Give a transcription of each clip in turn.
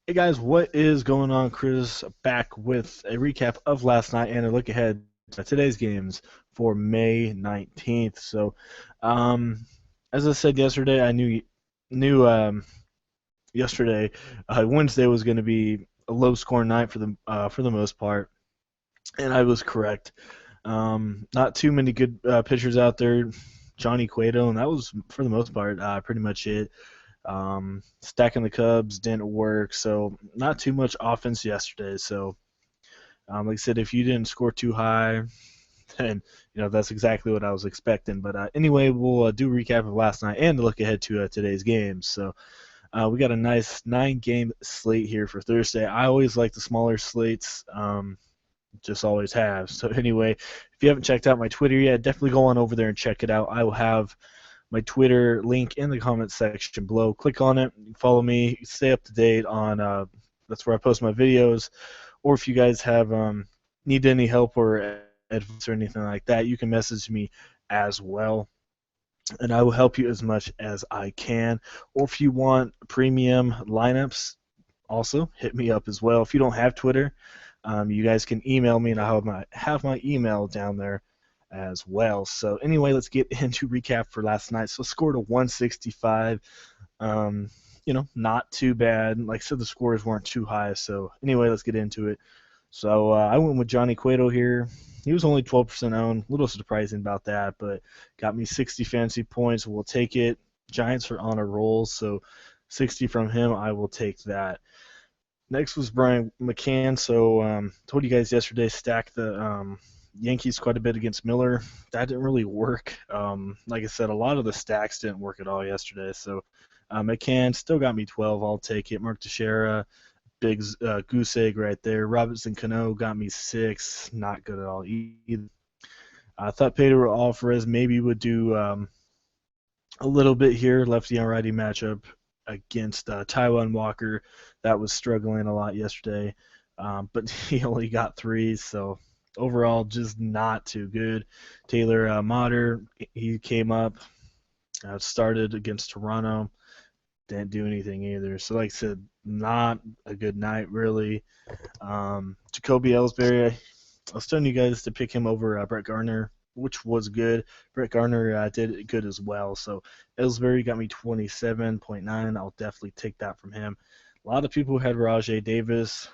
Hey guys, what is going on? Chris back with a recap of last night and a look ahead to today's games for May 19th. Um, as I said yesterday, I knew yesterday Wednesday was going to be a low scoring night for the most part, and I was correct. Not too many good pitchers out there. Johnny Cueto, and that was for the most part pretty much it. Stacking the Cubs didn't work, so not too much offense yesterday. Like I said, if you didn't score too high, then that's exactly what I was expecting. But anyway, we'll do a recap of last night and look ahead to today's games. We got a nice 9-game slate here for Thursday. I always like the smaller slates. Just always have. So anyway, if you haven't checked out my Twitter yet, definitely go on over there and check it out. I will have my Twitter link in the comments section below. Click on it, follow me, stay up to date on. That's where I post my videos. Or if you guys have need any help or advice or anything like that, you can message me as well, and I will help you as much as I can. Or if you want premium lineups, also hit me up as well. If you don't have Twitter, you guys can email me, and I have my email down there as well. So anyway, let's get into recap for last night. So scored a 165. Um, not too bad. Like I said, the scores weren't too high. So anyway, let's get into it. So I went with Johnny Cueto here. He was only 12% owned. A little surprising about that, but got me 60 fantasy points. We'll take it. Giants are on a roll, so 60 from him, I will take that. Next was Brian McCann. So told you guys yesterday, stack the Yankees quite a bit against Miller. That didn't really work. Like I said, a lot of the stacks didn't work at all yesterday. So McCann still got me 12. I'll take it. Mark Teixeira, big goose egg right there. Robinson Cano got me 6. Not good at all either. I thought Pedro Alvarez maybe would do a little bit here, lefty on righty matchup against Taiwan Walker. That was struggling a lot yesterday, but he only got 3, so overall just not too good. Taylor Motter, he came up, started against Toronto, didn't do anything either. So like I said, not a good night really. Jacoby Ellsbury, I was telling you guys to pick him over Brett Gardner, which was good. Brett Gardner did good as well. So Ellsbury got me 27.9. I'll definitely take that from him. A lot of people had Rajay Davis.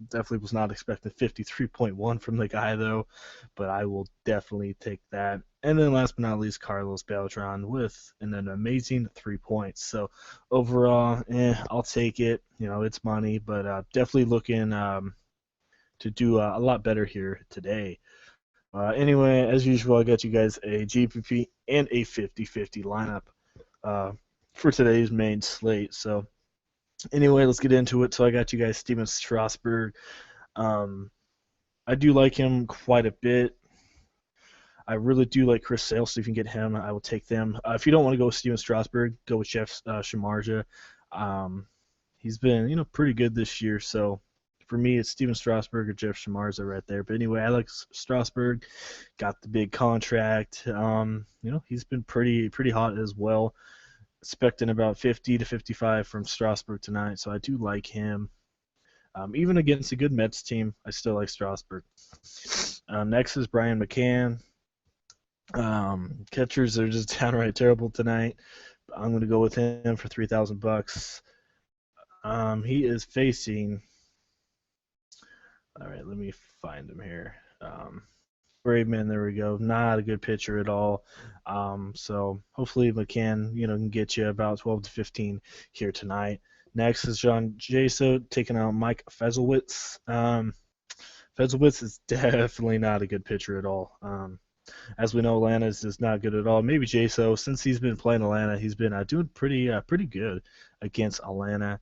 Definitely was not expecting 53.1 from the guy though, but I will definitely take that. And then last but not least, Carlos Beltran with an amazing 3 points. So overall, I'll take it. It's money, but definitely looking to do a lot better here today. Anyway, as usual, I got you guys a GPP and a 50-50 lineup uh, for today's main slate. So anyway, let's get into it. So I got you guys Steven Strasburg. Um, I do like him quite a bit. I really do like Chris Sale, so if you can get him, I will take them. If you don't want to go with Steven Strasburg, go with Jeff Shamarja. Um, he's been, pretty good this year, so for me, it's Steven Strasburg or Jeff Shamarza right there. But anyway, I like Strasburg. Got the big contract. He's been pretty hot as well. Expecting about 50 to 55 from Strasburg tonight, so I do like him. Even against a good Mets team, I still like Strasburg. Next is Brian McCann. Catchers are just downright terrible tonight. I'm going to go with him for $3,000. He is facing. All right, let me find him here. Braveman, there we go. Not a good pitcher at all. So hopefully McCann, can get you about 12 to 15 here tonight. Next is John Jaso taking out Mike Fezelwitz. Fezelwitz is definitely not a good pitcher at all. As we know, Atlanta is just not good at all. Maybe Jaso, since he's been playing Atlanta, he's been doing pretty good against Atlanta.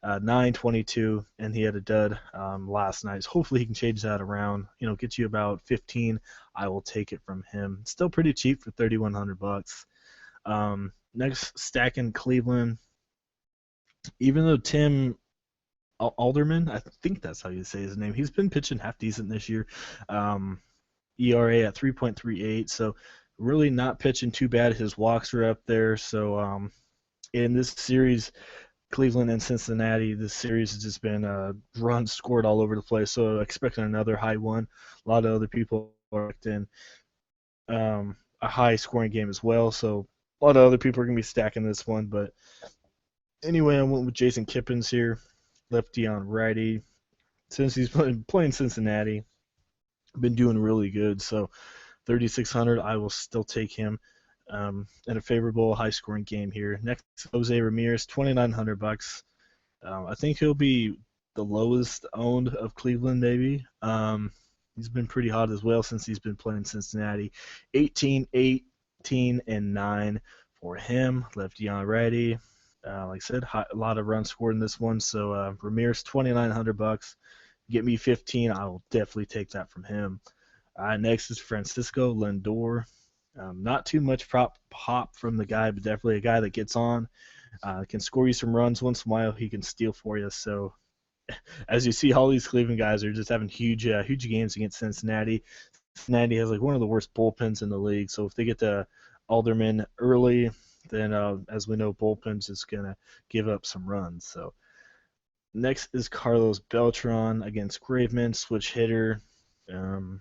9.22, and he had a dud last night. So hopefully he can change that around. Get you about 15. I will take it from him. Still pretty cheap for $3,100. Next, stack in Cleveland. Even though Tim Alderman, I think that's how you say his name, he's been pitching half decent this year. ERA at 3.38, so really not pitching too bad. His walks are up there. So in this series, Cleveland and Cincinnati. This series has just been runs scored all over the place. So expecting another high one. A lot of other people are expecting a high scoring game as well. So a lot of other people are going to be stacking this one. But anyway, I went with Jason Kippens here, lefty on righty. Since he's playing Cincinnati, been doing really good. So 3,600, I will still take him in a favorable high scoring game here. Next, Jose Ramirez, 2,900 bucks. I think he'll be the lowest owned of Cleveland, maybe. He's been pretty hot as well since he's been playing Cincinnati. 18, 18, and 9 for him. Lefty on righty. Like I said, a lot of runs scored in this one. So Ramirez, 2,900 bucks. Get me 15, I will definitely take that from him. Next is Francisco Lindor. Not too much pop from the guy, but definitely a guy that gets on. Can score you some runs once in a while. He can steal for you. So as you see, all these Cleveland guys are just having huge games against Cincinnati. Cincinnati has like one of the worst bullpens in the league. So if they get to Alderman early, then as we know, bullpen's just gonna give up some runs. So next is Carlos Beltran against Graveman, switch hitter. Like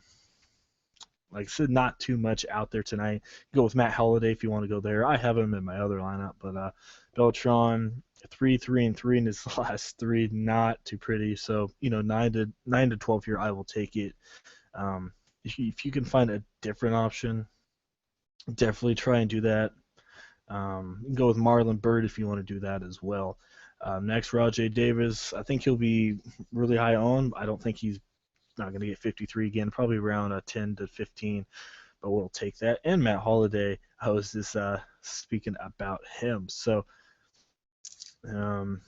I said, not too much out there tonight. Go with Matt Holliday if you want to go there. I have him in my other lineup, but Beltran 3-3-3 in his last three, not too pretty. So 9 to 12 here, I will take it. If you can find a different option, definitely try and do that. You can go with Marlon Byrd if you want to do that as well. Next, Rajay Davis. I think he'll be really high on. I don't think he's not going to get 53 again, probably around 10 to 15, but we'll take that. And Matt Holliday, I was just speaking about him. So there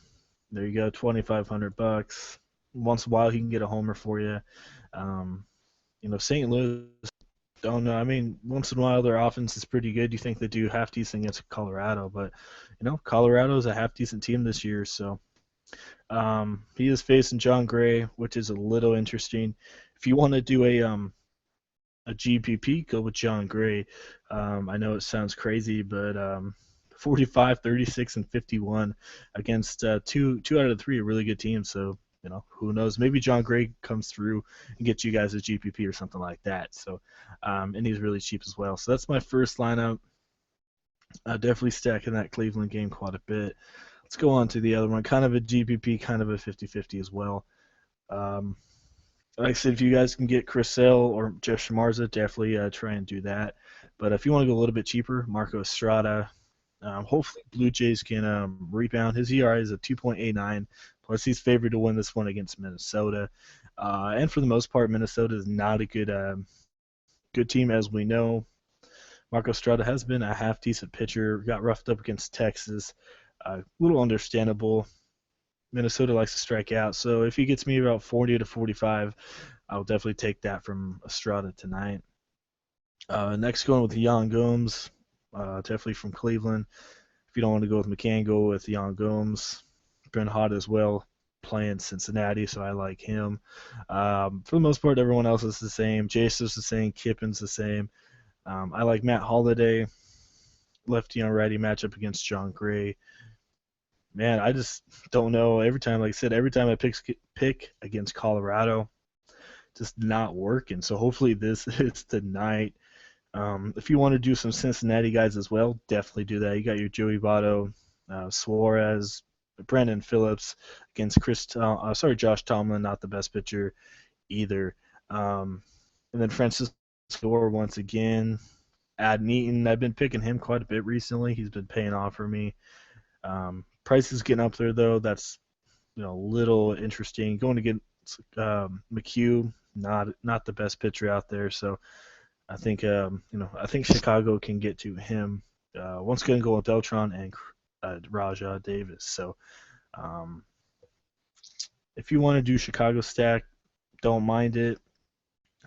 you go, 2,500 bucks. Once in a while, he can get a homer for you. St. Louis, don't know. I mean, once in a while, their offense is pretty good. You think they do half decent against Colorado, but Colorado's a half decent team this year, so. He is facing John Gray, which is a little interesting. If you want to do a GPP, go with John Gray. I know it sounds crazy, but 45, 36, and 51 against two out of the three are really good teams. So who knows? Maybe John Gray comes through and gets you guys a GPP or something like that. So, and he's really cheap as well. So that's my first lineup. Definitely stacking that Cleveland game quite a bit. Let's go on to the other one. Kind of a GPP, kind of a 50-50 as well. Like I said, if you guys can get Chris Sale or Jeff Shamarza, definitely try and do that. But if you want to go a little bit cheaper, Marco Estrada. Hopefully Blue Jays can rebound. His ERA is a 2.89. Plus he's favored to win this one against Minnesota. And for the most part, Minnesota is not a good team, as we know. Marco Estrada has been a half-decent pitcher. Got roughed up against Texas. A little understandable. Minnesota likes to strike out, so if he gets me about 40 to 45, I'll definitely take that from Estrada tonight. Next, going with Yan Gomes, definitely from Cleveland. If you don't want to go with McCann, go with Yan Gomes. Been hot as well, playing Cincinnati, so I like him. For the most part, everyone else is the same. Jason's the same. Kippen's the same. I like Matt Holliday, lefty on righty matchup against John Gray. Man, I just don't know. Every time, like I said, every time I pick against Colorado, just not working. So hopefully this is tonight. If you want to do some Cincinnati guys as well, definitely do that. You got your Joey Votto, Suarez, Brandon Phillips against Josh Tomlin, not the best pitcher either. And then Francisco once again. Ad Neaton, I've been picking him quite a bit recently. He's been paying off for me. Price is getting up there though. That's a little interesting. Going to get McHugh, not the best pitcher out there. So I think I think Chicago can get to him. Once again, go with Beltran and Rajay Davis. So if you want to do Chicago stack, don't mind it.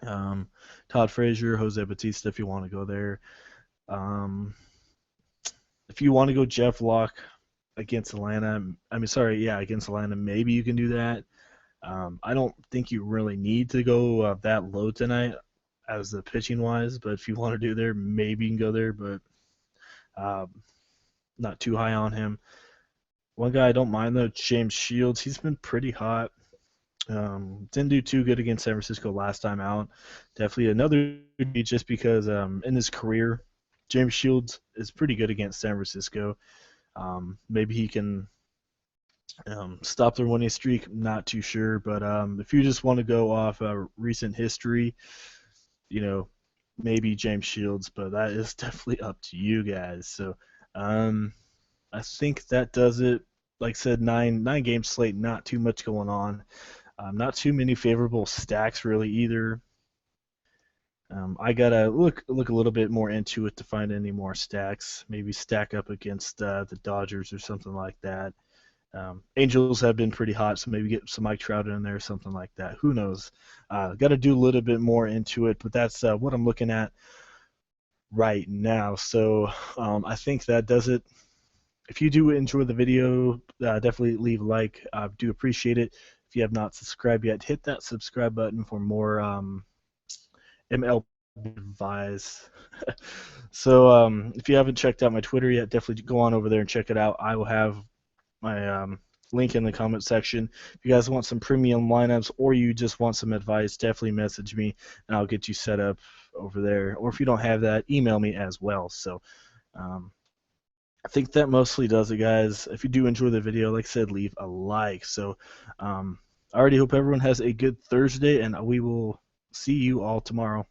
Todd Frazier, Jose Bautista, if you want to go there. If you want to go Jeff Locke against Atlanta, against Atlanta, maybe you can do that. I don't think you really need to go that low tonight as the pitching wise, but if you want to do there, maybe you can go there, but not too high on him. One guy I don't mind though, James Shields. He's been pretty hot. Didn't do too good against San Francisco last time out. Definitely another beat just because in his career, James Shields is pretty good against San Francisco. Maybe he can stop their winning streak. Not too sure, but if you just want to go off recent history, you know, maybe James Shields, but that is definitely up to you guys. So um, I think that does it. Like I said, nine game slate, not too much going on. Not too many favorable stacks really either. I gotta look a little bit more into it to find any more stacks. Maybe stack up against the Dodgers or something like that. Angels have been pretty hot, so maybe get some Mike Trout in there or something like that. Who knows? Got to do a little bit more into it, but that's what I'm looking at right now. So I think that does it. If you do enjoy the video, definitely leave a like. I do appreciate it. If you have not subscribed yet, hit that subscribe button for more MLB Advice. So if you haven't checked out my Twitter yet, definitely go on over there and check it out. I will have my link in the comment section. If you guys want some premium lineups or you just want some advice, definitely message me and I'll get you set up over there. Or if you don't have that, email me as well. So I think that mostly does it, guys. If you do enjoy the video, like I said, leave a like. So I already hope everyone has a good Thursday, and we will see you all tomorrow.